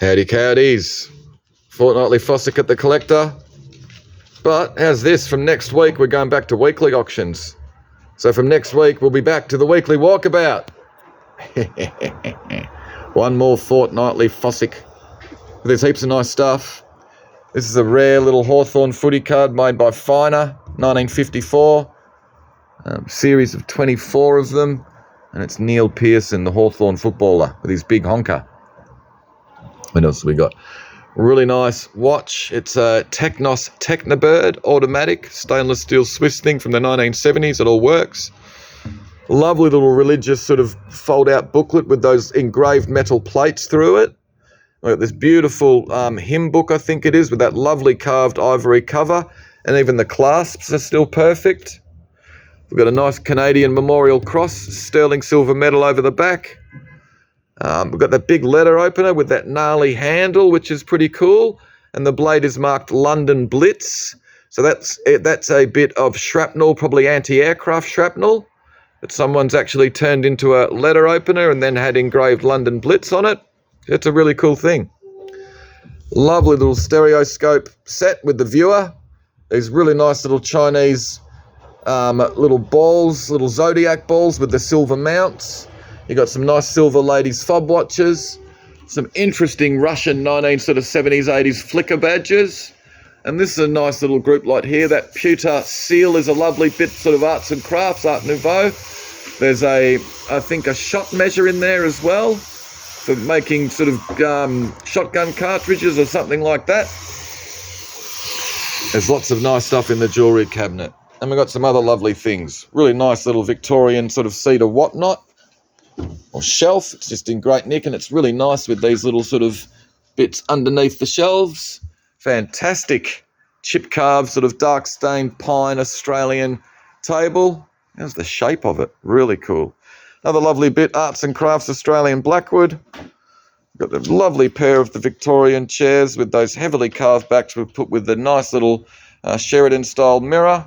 Howdy cowdies. Fortnightly fossick at the collector. But how's this? From next week, we're going back to weekly auctions. So from next week, we'll be back to the weekly walkabout. One more fortnightly fossick. There's heaps of nice stuff. This is a rare little Hawthorn footy card made by Finer, 1954. Series of 24 of them. And it's Neil Pearson, the Hawthorn footballer, with his big honker. What else have we got? Really nice watch. It's a Technos Technobird automatic stainless steel Swiss thing from the 1970s. It all works. Lovely little religious sort of fold out booklet with those engraved metal plates through it. We've got this beautiful hymn book, I think it is, with that lovely carved ivory cover, and even the clasps are still perfect. We've got a nice Canadian memorial cross, sterling silver medal over the back. We've got that big letter opener with that gnarly handle, which is pretty cool. And the blade is marked London Blitz. So that's a bit of shrapnel, probably anti-aircraft shrapnel, that someone's actually turned into a letter opener and then had engraved London Blitz on it. It's a really cool thing. Lovely little stereoscope set with the viewer. These really nice little Chinese little balls, little zodiac balls with the silver mounts. You got some nice silver ladies fob watches, some interesting Russian 1970s, 80s flicker badges. And this is a nice little group lot here. That pewter seal is a lovely bit, sort of arts and crafts, Art Nouveau. There's I think a shot measure in there as well for making sort of shotgun cartridges or something like that. There's lots of nice stuff in the jewellery cabinet. And we've got some other lovely things. Really nice little Victorian sort of cedar whatnot or shelf. It's just in great nick, and it's really nice with these little sort of bits underneath the shelves. Fantastic chip carved sort of dark stained pine Australian table. How's the shape of it? Really cool. Another lovely bit, Arts and Crafts Australian Blackwood. Got the lovely pair of the Victorian chairs with those heavily carved backs we've put with the nice little Sheridan style mirror.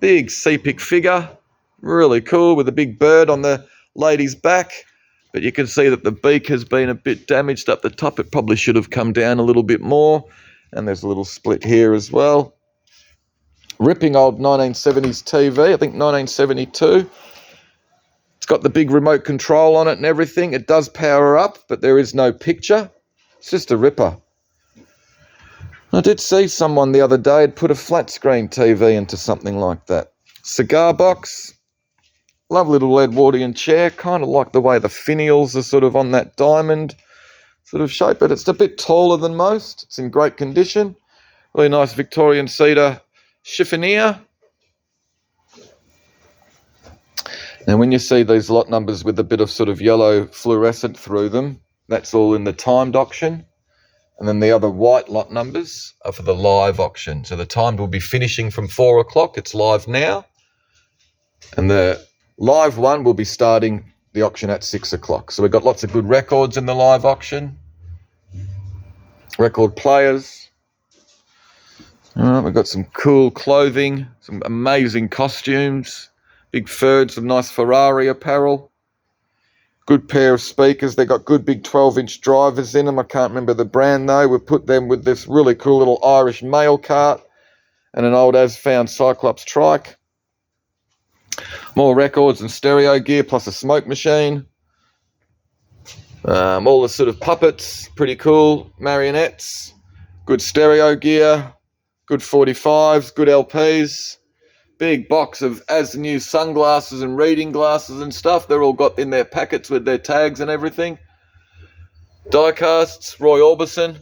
Big Seapic figure. Really cool with a big bird on the lady's back, but you can see that the beak has been a bit damaged up the top. It probably should have come down a little bit more, and there's a little split here as well. Ripping old 1970s TV, I think 1972. It's got the big remote control on it and everything. It does power up, but there is no picture. It's just a ripper. I did see someone the other day had put a flat screen TV into something like that. Cigar box. Lovely little Edwardian chair, kind of like the way the finials are sort of on that diamond sort of shape, but it's a bit taller than most. It's in great condition. Really nice Victorian cedar chiffonier. And when you see these lot numbers with a bit of sort of yellow fluorescent through them, that's all in the timed auction. And then the other white lot numbers are for the live auction. So the timed will be finishing from 4 o'clock. It's live now. And the live one will be starting the auction at 6 o'clock. So we've got lots of good records in the live auction. Record players. We've got some cool clothing, some amazing costumes. Big Ferd, some nice Ferrari apparel. Good pair of speakers. They've got good big 12-inch drivers in them. I can't remember the brand though. We've put them with this really cool little Irish mail cart and an old as-found Cyclops trike. More records and stereo gear, plus a smoke machine. All the sort of puppets, pretty cool. Marionettes, good stereo gear, good 45s, good LPs. Big box of as-new sunglasses and reading glasses and stuff. They're all got in their packets with their tags and everything. Die-casts, Roy Orbison.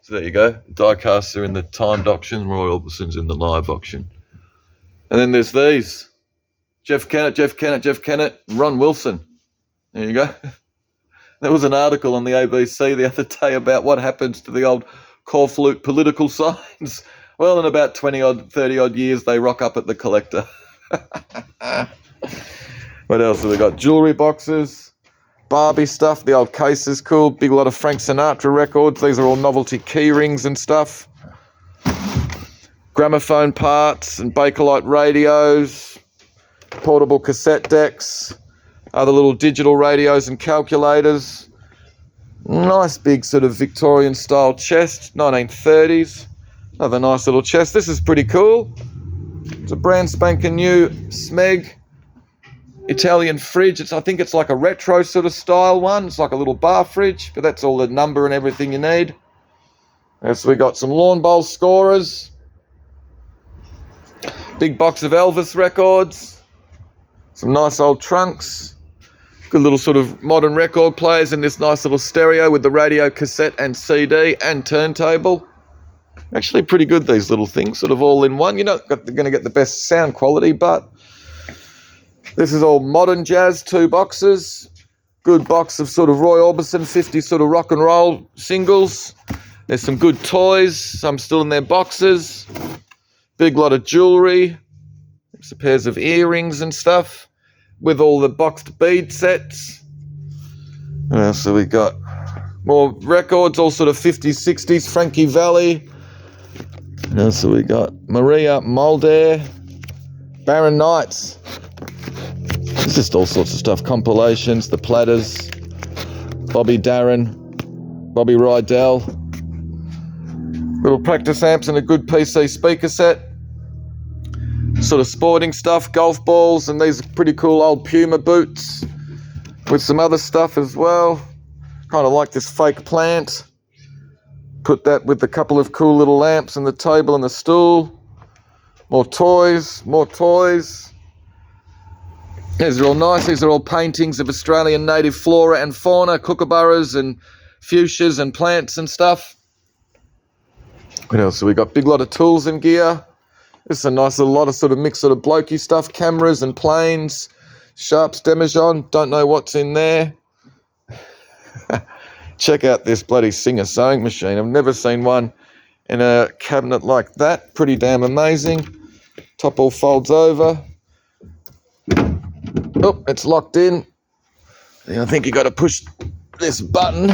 So there you go. Die-casts are in the timed auction. Roy Orbison's in the live auction. And then there's these. Jeff Kennett, and Ron Wilson. There you go. There was an article on the ABC the other day about what happens to the old corflute political signs. Well, in about 30 odd years, they rock up at the collector. What else have we got? Jewellery boxes, Barbie stuff. The old case is cool. Big lot of Frank Sinatra records. These are all novelty key rings and stuff. Gramophone parts and Bakelite radios. Portable cassette decks. Other little digital radios and calculators. nice big sort of Victorian style chest, 1930s. Another nice little chest. This is pretty cool. It's a brand spanking new Smeg Italian fridge. I think it's like a retro sort of style one. It's like a little bar fridge, but that's all the number and everything you need. So we got some lawn bowl scorers. Big box of Elvis records. Some nice old trunks. Good little sort of modern record players in this nice little stereo with the radio, cassette and CD and turntable. Actually pretty good, these little things, sort of all in one. You're not going to get the best sound quality, but this is all modern jazz, 2 boxes. Good box of sort of Roy Orbison 50 sort of rock and roll singles. There's some good toys, some still in their boxes. Big lot of jewellery. Some pairs of earrings and stuff with all the boxed bead sets. So we got more records, all sort of 50s, 60s, Frankie Valli. So we got Maria Muldaur, Baron Knights. It's just all sorts of stuff. Compilations, the Platters, Bobby Darin, Bobby Rydell. Little practice amps and a good PC speaker set. Sort of sporting stuff, golf balls, and these are pretty cool old Puma boots with some other stuff as well. Kind of like this fake plant. Put that with a couple of cool little lamps and the table and the stool. More toys, more toys. These are all nice. These are all paintings of Australian native flora and fauna, kookaburras and fuchsias and plants and stuff. What else? So we got big lot of tools and gear. This is a nice little lot of sort of mixed sort of blokey stuff, cameras and planes, Sharps Demijohn, don't know what's in there. Check out this bloody Singer sewing machine. I've never seen one in a cabinet like that. Pretty damn amazing. Top all folds over. Oh, it's locked in. I think you got to push this button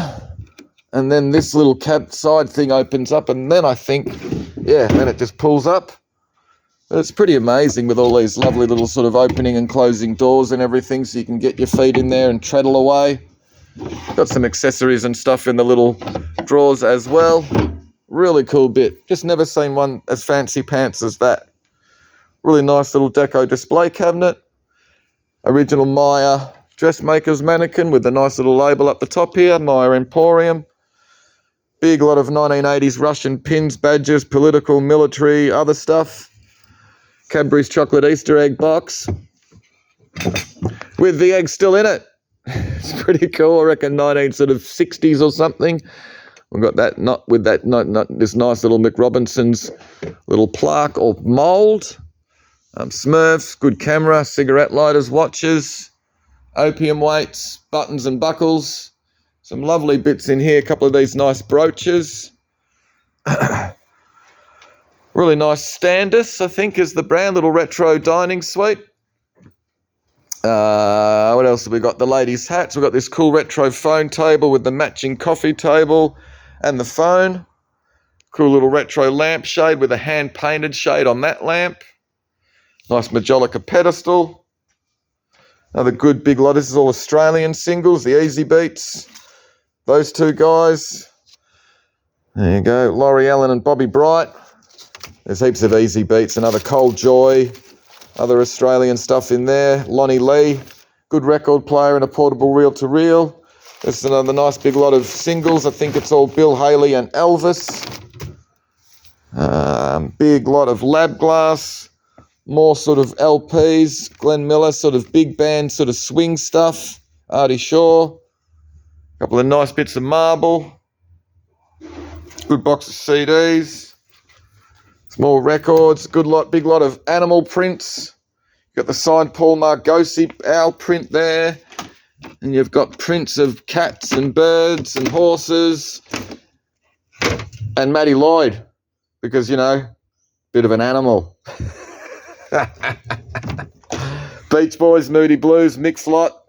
and then this little cab side thing opens up and then I think, yeah, then it just pulls up. But it's pretty amazing with all these lovely little sort of opening and closing doors and everything so you can get your feet in there and treadle away. Got some accessories and stuff in the little drawers as well. Really cool bit. Just never seen one as fancy pants as that. Really nice little deco display cabinet. Original Maya dressmaker's mannequin with a nice little label up the top here, Maya Emporium. Big lot of 1980s Russian pins, badges, political, military, other stuff. Cadbury's chocolate Easter egg box with the egg still in it. It's pretty cool. I reckon 1960s or something. We've got that, not with that, not this nice little Mick Robinson's little plaque or mould. Smurfs, good camera, cigarette lighters, watches, opium weights, buttons and buckles. Some lovely bits in here. A couple of these nice brooches. Really nice Standus, I think, is the brand. Little retro dining suite. What else have we got? The ladies' hats. We've got this cool retro phone table with the matching coffee table and the phone. Cool little retro lampshade with a hand-painted shade on that lamp. Nice Majolica pedestal. Another good big lot. This is all Australian singles, the Easy Beats. Those two guys. There you go. Laurie Allen and Bobby Bright. There's heaps of Easy Beats. Another Cold Joy. Other Australian stuff in there. Lonnie Lee. Good record player and a portable reel-to-reel. There's another nice big lot of singles. I think it's all Bill Haley and Elvis. Big lot of lab glass. More sort of LPs. Glenn Miller, sort of big band, sort of swing stuff. Artie Shaw. A couple of nice bits of marble. Good box of CDs. Small records. Good lot, big lot of animal prints. You've got the signed Paul Margossi owl print there. And you've got prints of cats and birds and horses. And Matty Lloyd. Because, you know, bit of an animal. Beach Boys, Moody Blues, Mix Lot,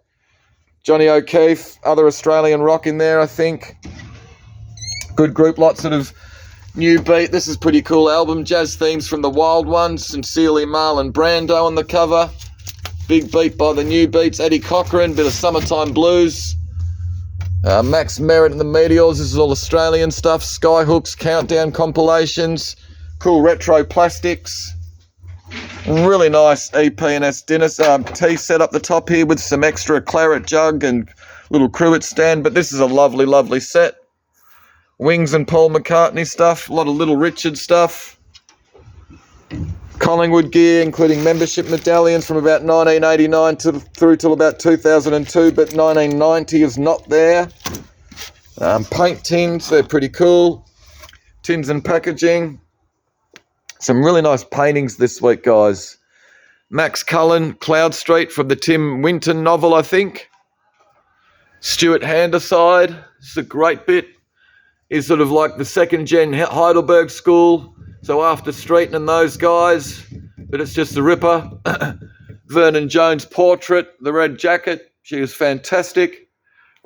Johnny O'Keefe, other Australian rock in there, I think. Good group, lots of new beat. This is pretty cool album, jazz themes from the Wild Ones, Sincerely Marlon Brando on the cover. Big beat by the New Beats, Eddie Cochran, bit of Summertime Blues. Max Merritt and the Meteors. This is all Australian stuff. Skyhooks, Countdown compilations, cool retro plastics. Really nice EP&S dinner tea set up the top here with some extra claret jug and little cruet stand. But this is a lovely, lovely set. Wings and Paul McCartney stuff. A lot of Little Richard stuff. Collingwood gear, including membership medallions from about 1989 through till about 2002, but 1990 is not there. Paint tins, they're pretty cool. Tins and packaging. Some really nice paintings this week, guys. Max Cullen, Cloud Street from the Tim Winton novel, I think. Stuart Handerside, this is a great bit. He's sort of like the second-gen Heidelberg school. So after Streeton and those guys, but it's just the ripper. Vernon Jones' portrait, the red jacket. She was fantastic.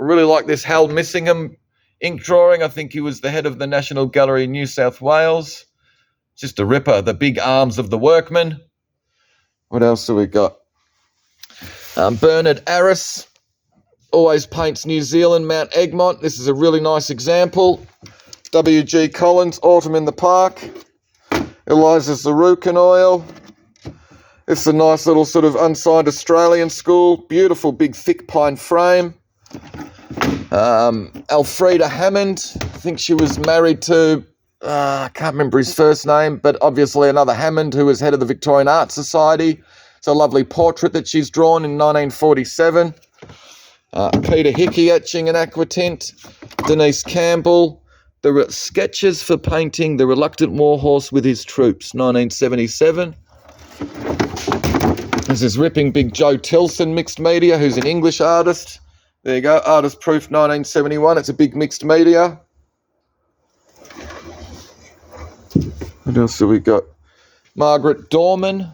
I really like this Hal Missingham ink drawing. I think he was the head of the National Gallery in New South Wales. Just a ripper. The big arms of the workman. What else do we got? Bernard Arris always paints New Zealand, Mount Egmont. This is a really nice example. W.G. Collins, Autumn in the Park. Eliza Zarukan oil. It's a nice little sort of unsigned Australian school. Beautiful big thick pine frame. Elfrida Hammond. I think she was married to, I can't remember his first name, but obviously another Hammond who was head of the Victorian Art Society. It's a lovely portrait that she's drawn in 1947. Peter Hickey etching and aquatint. Denise Campbell. There were sketches for painting The Reluctant Warhorse with His Troops, 1977. There's this ripping big Joe Tilson mixed media, who's an English artist. There you go, Artist Proof 1971. It's a big mixed media. What else have we got? Margaret Dorman,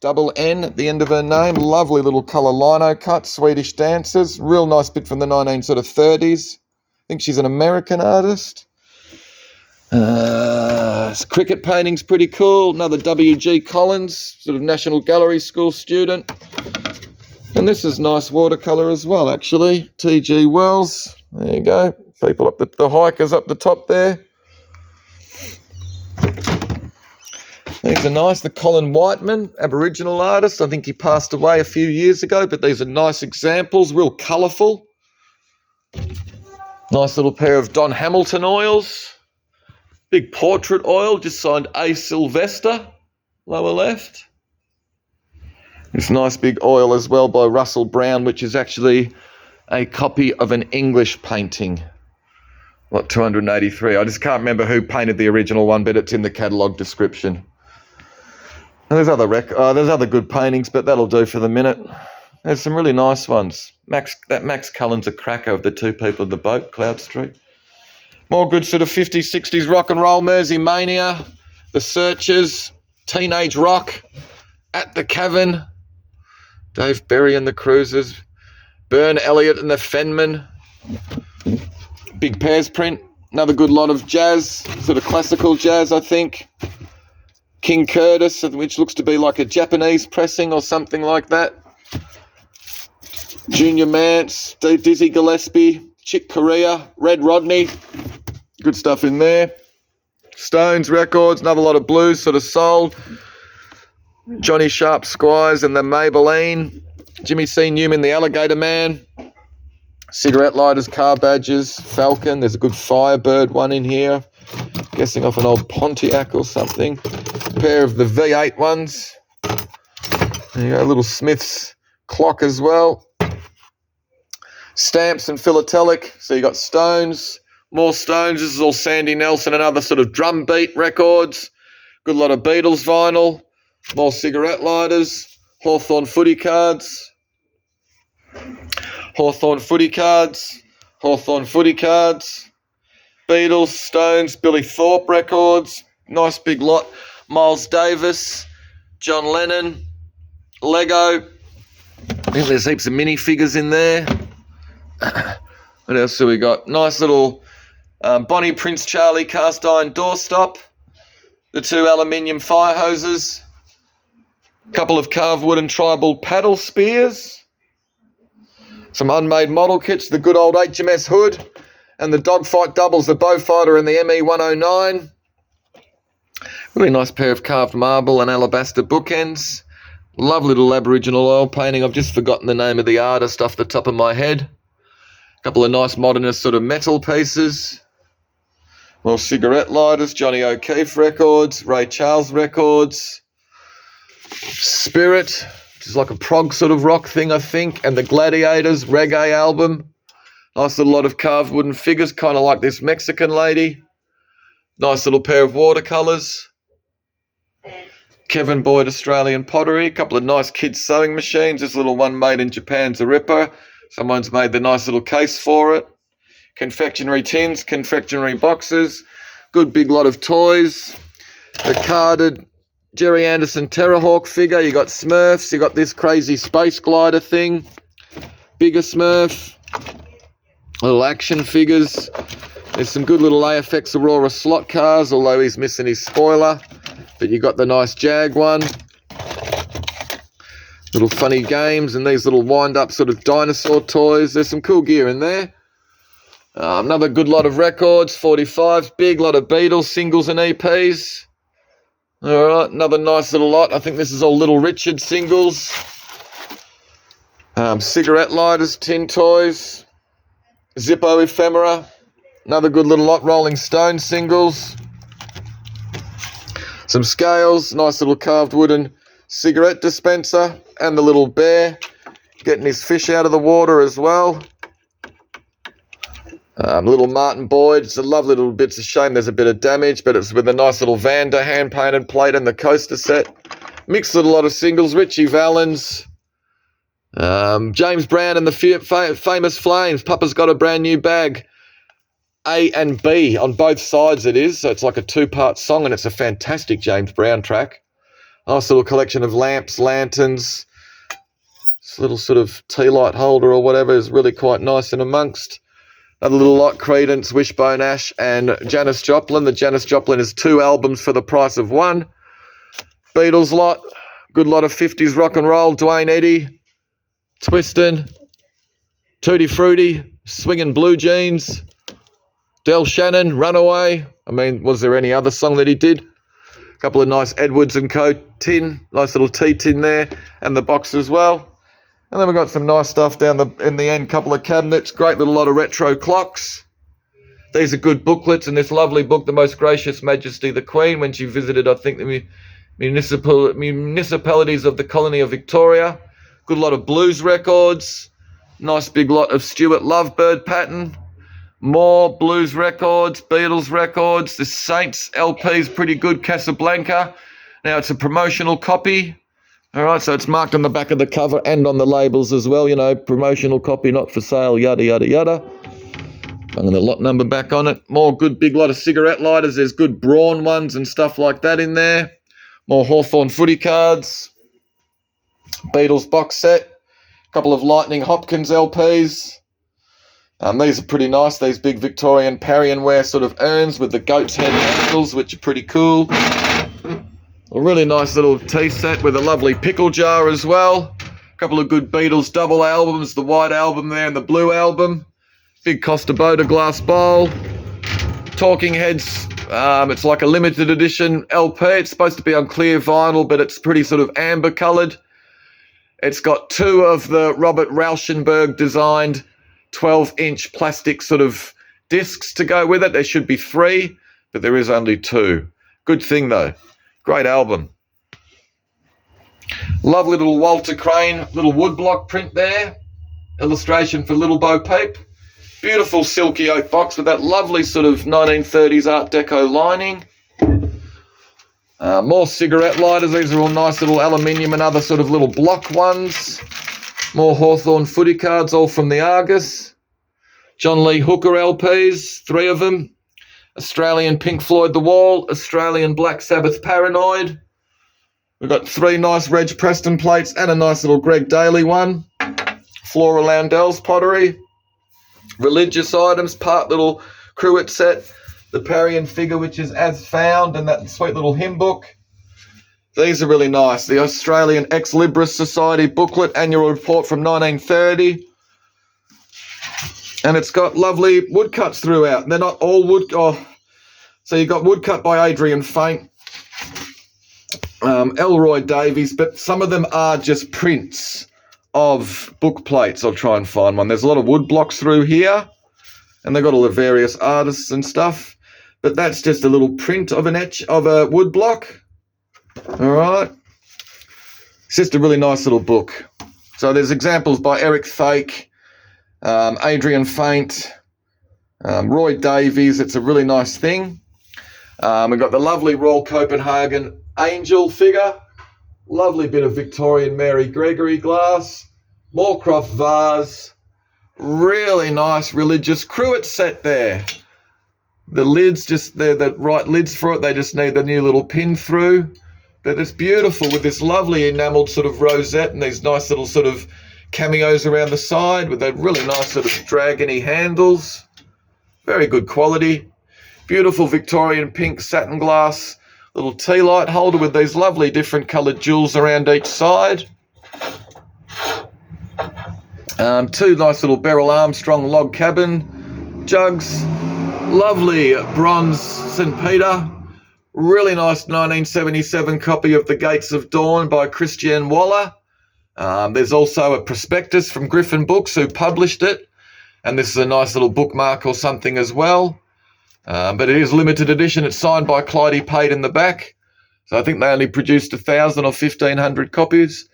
double N at the end of her name. Lovely little colour lino cut, Swedish dancers. Real nice bit from the 1930s. I think she's an American artist. Cricket painting's pretty cool. Another W.G. Collins, sort of National Gallery school student. And this is nice watercolour as well, actually. T.G. Wells. There you go. People up the hikers up the top there. These are nice. The Colin Whiteman, Aboriginal artist. I think he passed away a few years ago, but these are nice examples, real colourful. Nice little pair of Don Hamilton oils. Big portrait oil, just signed A. Sylvester, lower left. This nice big oil as well by Russell Brown, which is actually a copy of an English painting. Lot 283. I just can't remember who painted the original one, but it's in the catalogue description. And there's other good paintings, but that'll do for the minute. There's some really nice ones. Max Cullen's a cracker of the two people in the boat, Cloud Street. More good sort of 50s, 60s rock and roll, Mersey Mania, The Searchers, Teenage Rock, At the Cavern, Dave Berry and the Cruisers, Byrne Elliott and the Fenmen, Big Pears print, another good lot of jazz, sort of classical jazz, I think. King Curtis, which looks to be like a Japanese pressing or something like that. Junior Mance, Dizzy Gillespie, Chick Corea, Red Rodney. Good stuff in there. Stones records, another lot of blues, sort of soul. Johnny Sharp Squires and the Maybelline. Jimmy C. Newman, the Alligator Man. Cigarette lighters, car badges, Falcon. There's a good Firebird one in here. Guessing off an old Pontiac or something. A pair of the V8 ones. There you go, a little Smith's clock as well. Stamps and philatelic. So you got Stones, more Stones. This is all Sandy Nelson and other sort of drum beat records. Good lot of Beatles vinyl. More cigarette lighters. Hawthorn footy cards. Hawthorn footy cards. Hawthorn footy cards. Beatles, Stones, Billy Thorpe records. Nice big lot. Miles Davis, John Lennon, Lego. I think there's heaps of minifigures in there. What else do we got? Nice little Bonnie Prince Charlie cast iron doorstop. The two aluminium fire hoses. A couple of carved wood and tribal paddle spears. Some unmade model kits, the good old HMS Hood and the dogfight doubles, the Bowfighter and the ME-109. Really nice pair of carved marble and alabaster bookends. Lovely little Aboriginal oil painting. I've just forgotten the name of the artist off the top of my head. A couple of nice modernist sort of metal pieces. More cigarette lighters, Johnny O'Keefe records, Ray Charles records. Spirit, which is like a prog sort of rock thing, I think. And the Gladiators reggae album. Nice little lot of carved wooden figures, kind of like this Mexican lady. Nice little pair of watercolours. Kevin Boyd Australian pottery. A couple of nice kids sewing machines. This little one made in Japan's a ripper. Someone's made the nice little case for it. Confectionery tins, confectionery boxes. Good big lot of toys. The carded Jerry Anderson Terrahawk figure. You got Smurfs. You got this crazy space glider thing. Bigger Smurf. Little action figures. There's some good little AFX Aurora slot cars, although he's missing his spoiler. But you got the nice Jag one. Little funny games and these little wind-up sort of dinosaur toys. There's some cool gear in there. Another good lot of records, 45s, big lot of Beatles, singles and EPs. All right, another nice little lot. I think this is all Little Richard singles. Cigarette lighters, tin toys, Zippo ephemera. Another good little lot, Rolling Stone singles. Some scales, nice little carved wooden cigarette dispenser, and the little bear getting his fish out of the water as well. Little Martin Boyd. It's a lovely little bit. It's a shame there's a bit of damage, but it's with a nice little Vander hand-painted plate and the coaster set. Mixed with a lot of singles. Richie Valens. James Brown and the famous Flames. Papa's got a brand new bag. A and B on both sides it is. So it's like a two-part song, and it's a fantastic James Brown track. Nice little collection of lamps, lanterns. This little sort of tea light holder or whatever is really quite nice in amongst. Another little lot, Creedence, Wishbone Ash and Janis Joplin. The Janis Joplin is 2 albums for the price of 1. Beatles lot, good lot of 50s rock and roll. Dwayne Eddy, Twistin', Tutti Frutti, Swingin' Blue Jeans, Del Shannon, Runaway. I mean, was there any other song that he did? A couple of nice Edwards & Co. tin, nice little tea tin there, and the box as well. And then we've got some nice stuff down in the end, couple of cabinets, great little lot of retro clocks. These are good booklets, and this lovely book, The Most Gracious Majesty the Queen, when she visited, I think, the municipalities of the colony of Victoria. Good lot of blues records, nice big lot of Stuart Lovebird pattern. More blues records, Beatles records. The Saints LP is pretty good, Casablanca. Now it's a promotional copy. All right, so it's marked on the back of the cover and on the labels as well, you know, promotional copy, not for sale, yada, yada, yada. Bunging the lot number back on it. More good big lot of cigarette lighters. There's good Braun ones and stuff like that in there. More Hawthorn footy cards. Beatles box set. A couple of Lightning Hopkins LPs. These are pretty nice, these big Victorian Parian-ware sort of urns with the goat's head handles, which are pretty cool. A really nice little tea set with a lovely pickle jar as well. A couple of good Beatles double albums, the white album there and the blue album. Big Costa Boda glass bowl. Talking Heads, it's like a limited edition LP. It's supposed to be on clear vinyl, but it's pretty sort of amber coloured. It's got 2 of the Robert Rauschenberg designed 12-inch plastic sort of discs to go with it. There should be 3, but there is only 2. Good thing though. Great album. Lovely little Walter Crane, little woodblock print there. Illustration for Little Bo Peep. Beautiful silky oak box with that lovely sort of 1930s Art Deco lining. More cigarette lighters. These are all nice little aluminium and other sort of little block ones. More Hawthorn footy cards, all from the Argus. John Lee Hooker LPs, 3 of them. Australian Pink Floyd The Wall, Australian Black Sabbath Paranoid. We've got 3 nice Reg Preston plates and a nice little Greg Daly one. Flora Lowndel's pottery. Religious items, part little cruet set. The Parian figure, which is As Found, and that sweet little hymn book. These are really nice. The Australian Ex Libris Society booklet, annual report from 1930. And it's got lovely woodcuts throughout. They're not all wood. Oh, so you've got woodcut by Adrian Faint, Elroy Davies, but some of them are just prints of book plates. I'll try and find one. There's a lot of wood blocks through here, and they've got all the various artists and stuff. But that's just a little print of an etch of a wood block. All right. It's just a really nice little book. So there's examples by Eric Fake, Adrian Faint, Roy Davies. It's a really nice thing. We've got the lovely Royal Copenhagen angel figure. Lovely bit of Victorian Mary Gregory glass. Moorcroft vase. Really nice religious cruet set there. The lids, they're the right lids for it. They just need the new little pin through. But it's beautiful with this lovely enamelled sort of rosette and these nice little sort of cameos around the side with that really nice sort of dragony handles. Very good quality. Beautiful Victorian pink satin glass little tea light holder with these lovely different coloured jewels around each side. Two nice little Beryl Armstrong log cabin jugs. Lovely bronze St. Peter. Really nice 1977 copy of The Gates of Dawn by Christiane Waller. There's also a prospectus from Griffin Books who published it. And this is a nice little bookmark or something as well. But it is limited edition. It's signed by Clyde Pate in the back. So I think they only produced 1,000 or 1,500 copies.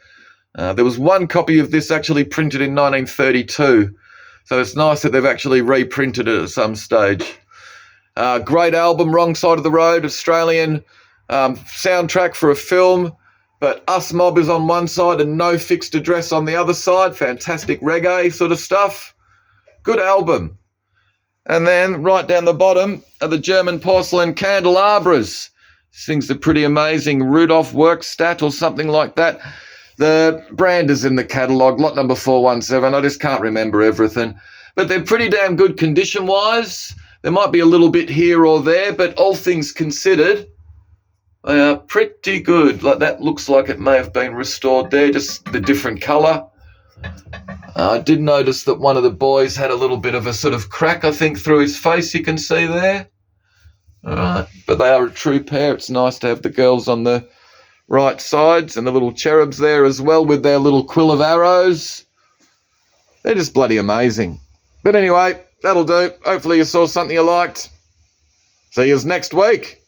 There was one copy of this actually printed in 1932. So it's nice that they've actually reprinted it at some stage. Great album, Wrong Side of the Road, Australian soundtrack for a film. But Us Mob is on one side and No Fixed Address on the other side. Fantastic reggae sort of stuff. Good album. And then right down the bottom are the German porcelain candelabras. These things are pretty amazing. Rudolf Werkstatt or something like that. The brand is in the catalogue, lot number 417. I just can't remember everything. But they're pretty damn good condition-wise. There might be a little bit here or there, but all things considered, they are pretty good. Like that looks like it may have been restored there, just the different colour. I did notice that one of the boys had a little bit of a sort of crack, I think, through his face, you can see there. All right, but they are a true pair. It's nice to have the girls on the right sides and the little cherubs there as well with their little quill of arrows. They're just bloody amazing. But anyway, that'll do. Hopefully you saw something you liked. See you next week.